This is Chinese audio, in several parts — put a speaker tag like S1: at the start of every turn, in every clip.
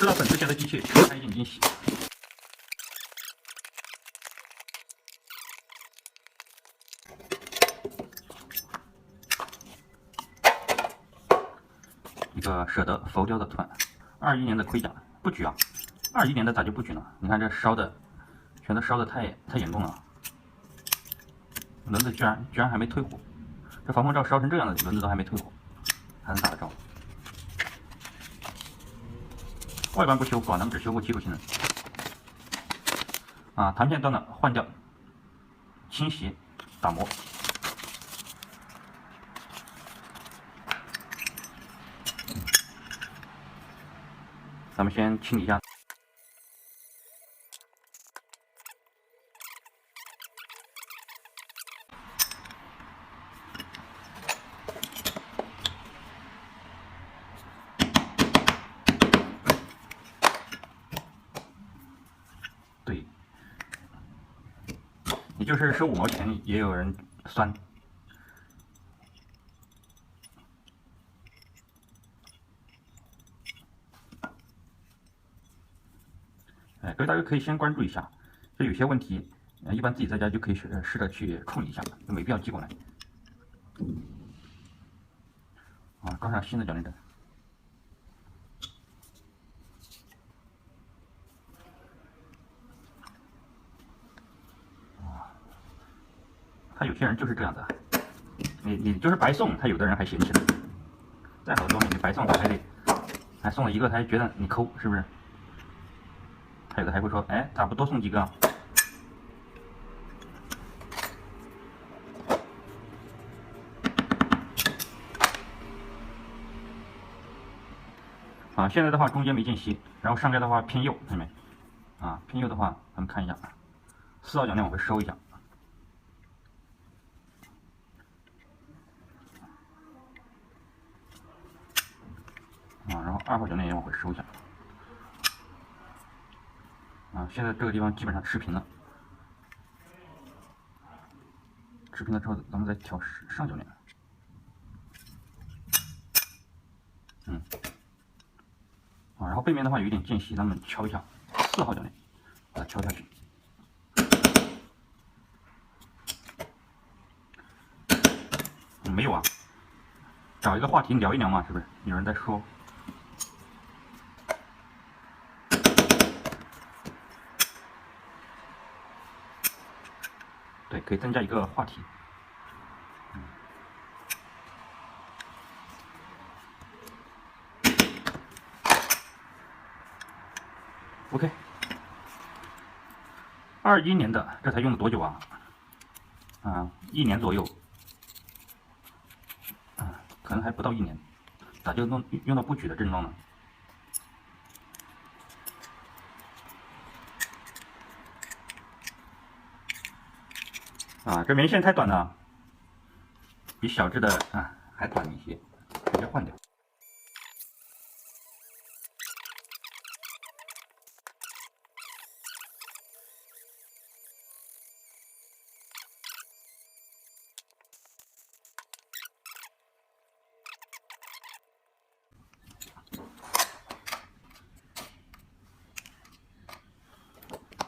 S1: 吃了粉之前的机器全开进行洗。一个舍得浮雕的图案，21年的盔甲不举啊，21年的咋就不举呢？你看这烧的，全都烧的太严重了，轮子居然还没退火，这防风罩烧成这样的，轮子都还没退火，还能打得着？外观不修，广能只修过基础性能。啊，弹片断了换掉，清洗打磨。咱们先清理一下。对，也就是收5毛钱，也有人酸。各位大哥可以先关注一下，就有些问题，一般自己在家就可以试着去处理一下，就没必要寄过来。啊，装上新的铰链针。他有些人就是这样子，你就是白送，他有的人还嫌弃呢。再好的东西你白送，他还送了一个，他还觉得你抠，是不是？还有的还会说，哎，咋不多送几个啊？啊，现在的话中间没间隙，然后上盖的话偏右，看见没？啊，偏右的话，咱们看一下，4号铰链我会收一下。然后2号铰链也往回收一下。现在这个地方基本上持平了。持平了之后，咱们再调上铰链。然后背面的话有一点间隙，咱们敲一下4号铰链，把它敲下去。没有啊，找一个话题聊一聊嘛，是不是？有人在说。对，可以增加一个话题。OK， 21年的这才用了多久啊？1年左右，可能还不到1年，咋就用到不举的症状呢？这棉线太短了，比小只的还短一些，直接换掉。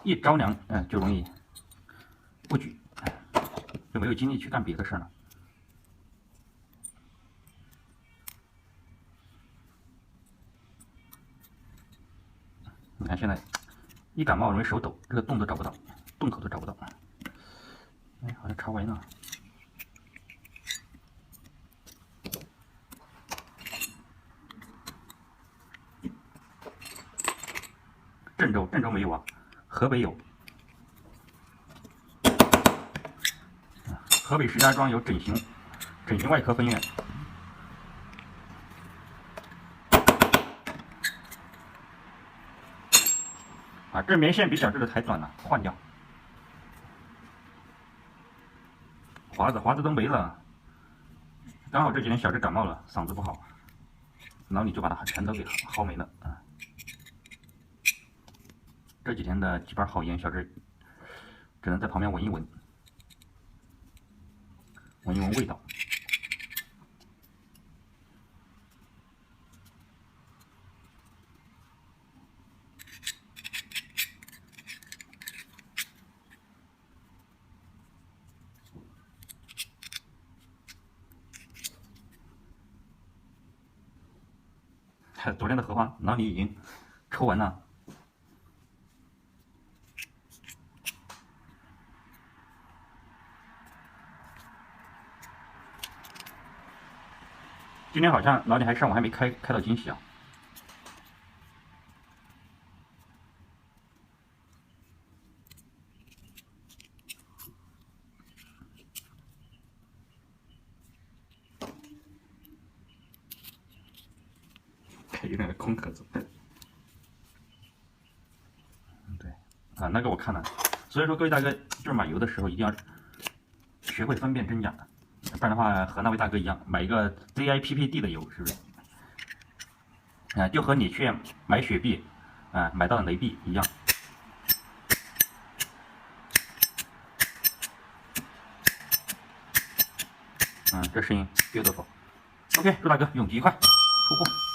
S1: 一着凉，就容易不举，就没有精力去干别的事了。你看现在一感冒容易手抖，这个洞都找不到，洞口都找不到。哎，好像插歪呢。郑州没有啊，河北有。河北石家庄有整形外科分院。这棉线比小只的还短了，换掉。华子都没了，刚好这几天小只感冒了，嗓子不好，然后你就把它全都给薅没了这几天的几瓣好烟，小只只能在旁边闻一闻，味道。昨天的荷花脑里已经抽完了。今天好像老李还上午还没开到惊喜啊。有点空壳子。对，啊，那个我看了。所以说各位大哥，就是买油的时候一定要学会分辨真假，不然的话和那位大哥一样，买一个 ZIPPD 的油，是不是？就和你去买雪碧，买到的雷碧一样。这声音 beautiful。OK， 祝大哥永吉愉快，出货。